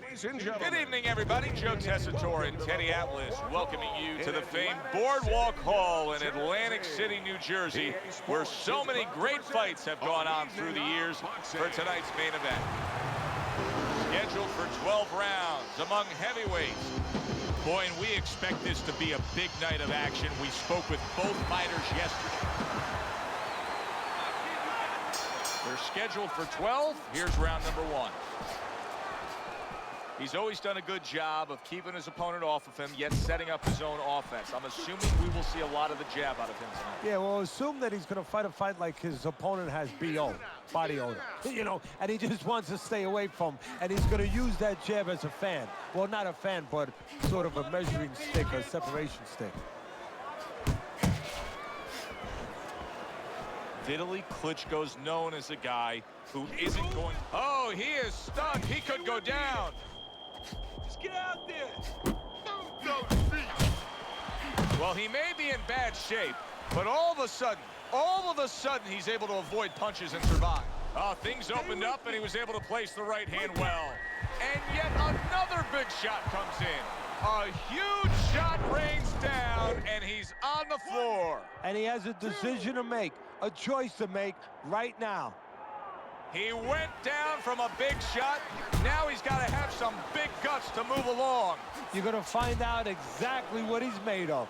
Ladies and gentlemen. Good evening, everybody. Joe Tessitore and Teddy Atlas welcoming you to the famed Boardwalk Hall in Atlantic City, New Jersey, where so many great fights have gone on through the years for tonight's main event. Scheduled for 12 rounds among heavyweights. Boy, and we expect this to be a big night of action. We spoke with both fighters yesterday. They're scheduled for 12. Here's round number 1. He's always done a good job of keeping his opponent off of him, yet setting up his own offense. I'm assuming we will see a lot of the jab out of him tonight. Yeah, well, assume that he's going to fight a fight like his opponent has BO, body odor, you know, and he just wants to stay away from, and he's going to use that jab as a fan. Well, not a fan, but sort of a measuring stick or separation stick. Vitali Klitschko's known as a guy who isn't going... Oh, he is stunned. He could go down. Just get out there. Well, he may be in bad shape, but all of a sudden, he's able to avoid punches and survive. Oh, things opened up, and he was able to place the right hand well. And yet another big shot comes in. A huge shot rains down, and he's on the floor. And he has a decision to make, a choice to make right now. He went down from a big shot. Now he's got to have some big guts to move along. You're going to find out exactly what he's made of.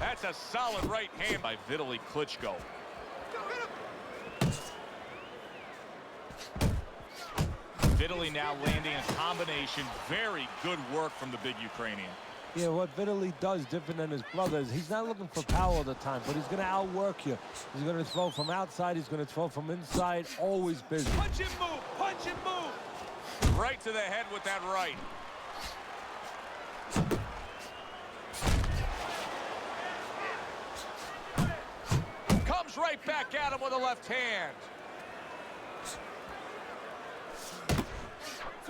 That's a solid right hand by Vitali Klitschko. Vitali now landing a combination. Very good work from the big Ukrainian. Yeah, what Vitali does different than his brothers, he's not looking for power all the time, but he's going to outwork you. He's going to throw from outside. He's going to throw from inside. Always busy. Punch and move. Punch and move. Right to the head with that right. Comes right back at him with a left hand.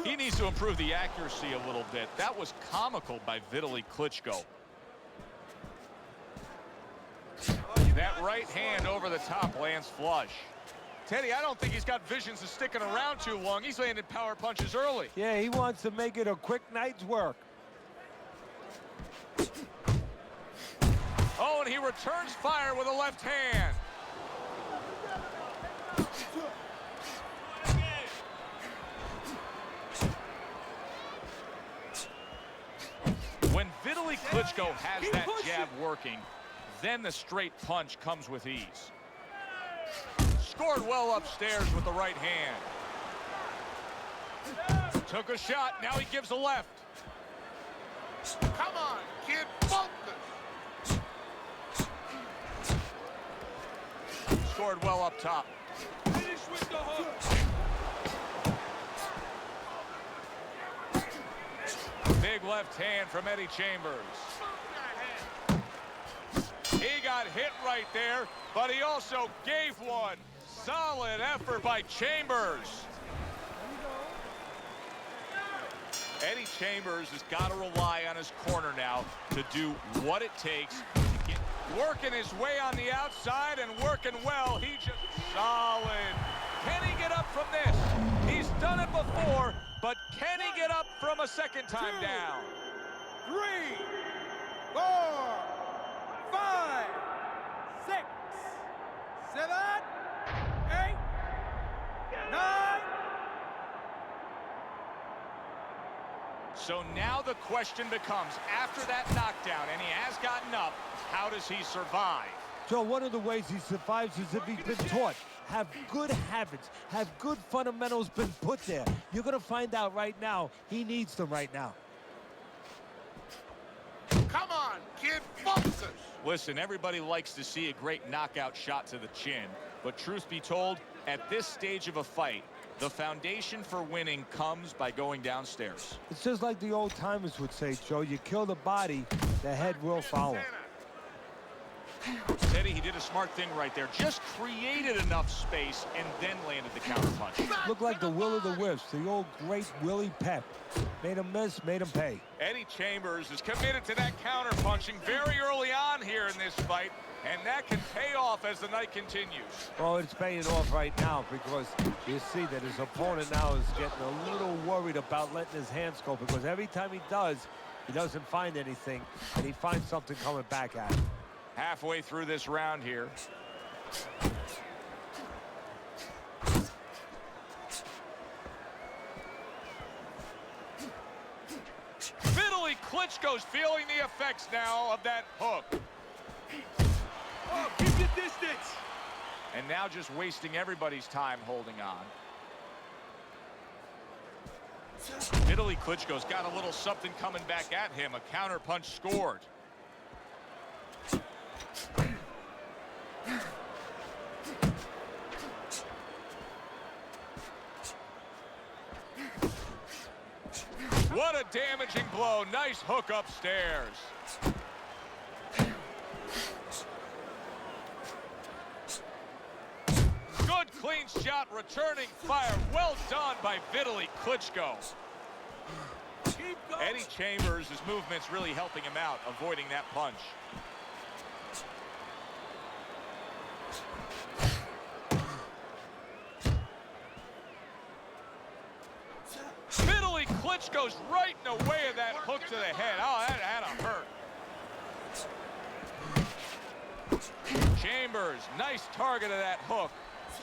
He needs to improve the accuracy a little bit. That was comical by Vitali Klitschko. That right hand over the top lands flush. Teddy, I don't think he's got visions of sticking around too long. He's landed power punches early. Yeah, he wants to make it a quick night's work. Oh, and he returns fire with a left hand. When Vitali Klitschko has that jab working, then the straight punch comes with ease. Scored well upstairs with the right hand. Took a shot, now he gives a left. Come on, kid, focus. Scored well up top. Finish with the hook. Big left hand from Eddie Chambers. He got hit right there, but he also gave one. Solid effort by Chambers. Eddie Chambers has got to rely on his corner now to do what it takes to get working his way on the outside and working well. He just solid. Can he get up from this? He's done it before, but can he get up from a second time down? 3, 4, 5, 6, 7, 8, 9. So now the question becomes, after that knockdown, and he has gotten up, how does he survive? So one of the ways he survives is if he's been taught. Have good habits, have good fundamentals been put there. You're going to find out right now, he needs them right now. Come on, kid, focus. Listen, everybody likes to see a great knockout shot to the chin, but truth be told, at this stage of a fight, the foundation for winning comes by going downstairs. It's just like the old timers would say, Joe, you kill the body, the head will follow. Teddy, he did a smart thing right there. Just created enough space and then landed the counter punch. Looked like the will of the wisps, the old great Willie Pep. Made him miss, made him pay. Eddie Chambers is committed to that counter punching very early on here in this fight, and that can pay off as the night continues. Well, it's paying off right now because you see that his opponent now is getting a little worried about letting his hands go, because every time he does, he doesn't find anything, and he finds something coming back at him. Halfway through this round here. Vitali Klitschko's feeling the effects now of that hook. Oh, keep your distance. And now just wasting everybody's time holding on. Vitali Klitschko's got a little something coming back at him. A counter punch scored. What a damaging blow. Nice hook upstairs. Good clean shot, returning fire. Well done by Vitali Klitschko. Keep going. Eddie Chambers' movement's really helping him out, avoiding that punch. Vitali Klitschko's right in the way of that hook to the head. Oh, that had to hurt. Chambers, nice target of that hook.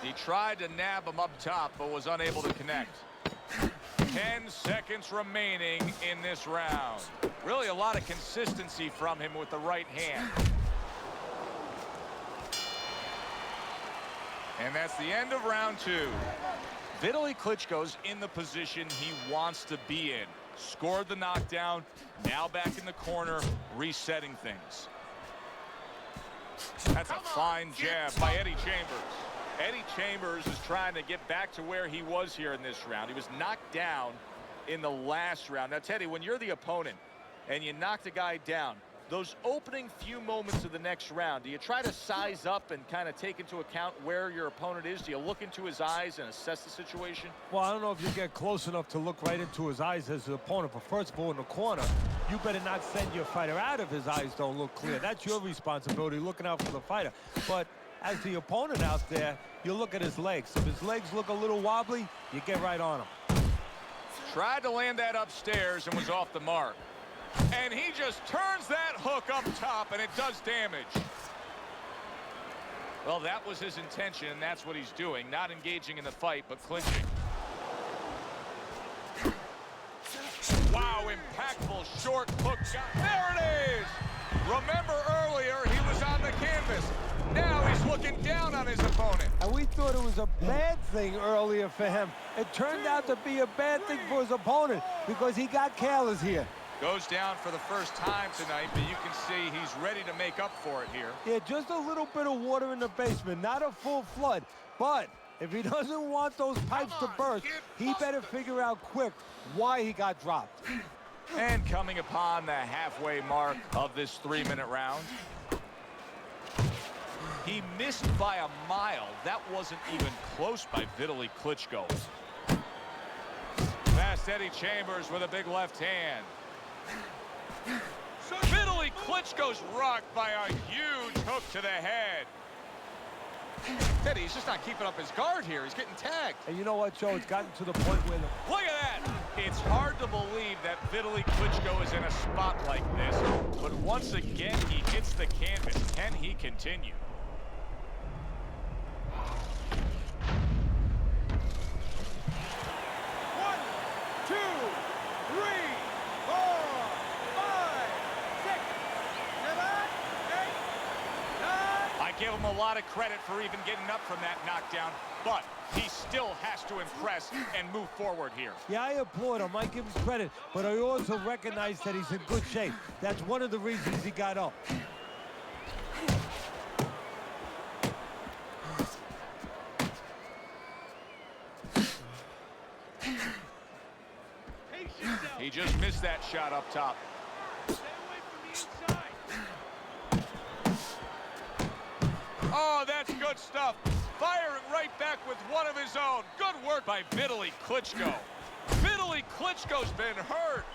He tried to nab him up top, but was unable to connect. 10 seconds remaining in this round. Really a lot of consistency from him with the right hand. And that's the end of round 2. Vitali Klitschko's in the position he wants to be in. Scored the knockdown, now back in the corner, resetting things. That's a fine jab by Eddie Chambers. Eddie Chambers is trying to get back to where he was here in this round. He was knocked down in the last round. Now, Teddy, when you're the opponent and you knock the guy down, those opening few moments of the next round, do you try to size up and kind of take into account where your opponent is? Do you look into his eyes and assess the situation? Well, I don't know if you get close enough to look right into his eyes as the opponent, but first of all, in the corner, you better not send your fighter out if his eyes don't look clear. That's your responsibility, looking out for the fighter. But as the opponent out there, you look at his legs. If his legs look a little wobbly, you get right on him. Tried to land that upstairs and was off the mark. And he just turns that hook up top, and it does damage. Well, that was his intention, and that's what he's doing. Not engaging in the fight, but clinching. Wow, impactful short hook shot. There it is! Remember earlier, he was on the canvas. Now he's looking down on his opponent. And we thought it was a bad thing earlier for him. It turned out to be a bad thing for his opponent because he got careless here. Goes down for the first time tonight, but you can see he's ready to make up for it here. Yeah, just a little bit of water in the basement, not a full flood. But if he doesn't want those pipes to burst, he better figure out quick why he got dropped. And coming upon the halfway mark of this 3-minute round. He missed by a mile. That wasn't even close by Vitali Klitschko. Fast Eddie Chambers with a big left hand. Vitali Klitschko's rocked by a huge hook to the head. Teddy, he's just not keeping up his guard here. He's getting tagged. And you know what, Joe? It's gotten to the point where Look at that! It's hard to believe that Vitali Klitschko is in a spot like this. But once again, he hits the canvas. Can he continue? Give him a lot of credit for even getting up from that knockdown, but he still has to impress and move forward here. Yeah, I applaud him. I give him credit, but I also recognize that he's in good shape. That's one of the reasons he got up. He just missed that shot up top. Stay away from the inside. Oh, that's good stuff. Firing right back with one of his own. Good work by Vitali Klitschko. Vitali Klitschko's been hurt.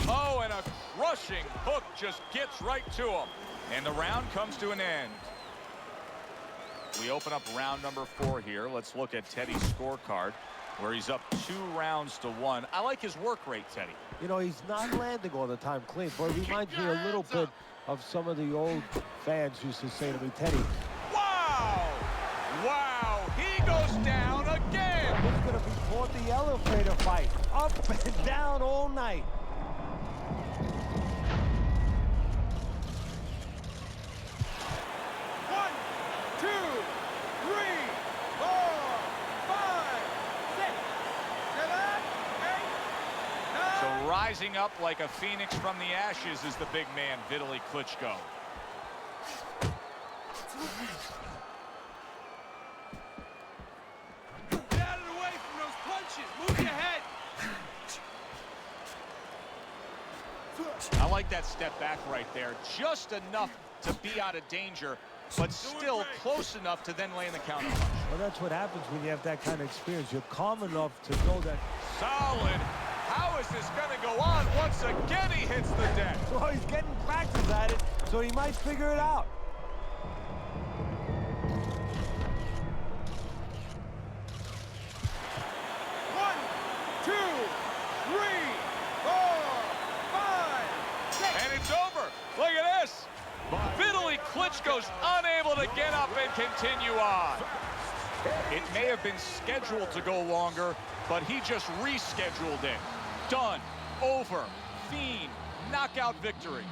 Oh, and a crushing hook just gets right to him. And the round comes to an end. We open up round number 4 here. Let's look at Teddy's scorecard, where he's up 2 rounds to 1. I like his work rate, Teddy. You know, he's not landing all the time clean, but it reminds me a little bit of some of the old fans used to say to me, Teddy. Wow! Wow! He goes down again! It's going to be called the elevator fight. Up and down all night. Rising up like a phoenix from the ashes is the big man, Vitali Klitschko. Get out of the way from those punches. Move your head. I like that step back right there. Just enough to be out of danger, but still close enough to then land the counter punch. Well, that's what happens when you have that kind of experience. You're calm enough to know that. Solid. How is this going to go on? Once again, he hits the deck. Well, he's getting practice at it, so he might figure it out. One, two, three, four, five, six. And it's over. Look at this. Vitali Klitschko's unable to get up and continue on. It may have been scheduled to go longer, but he just rescheduled it. Done. Over. Fiend. Knockout victory.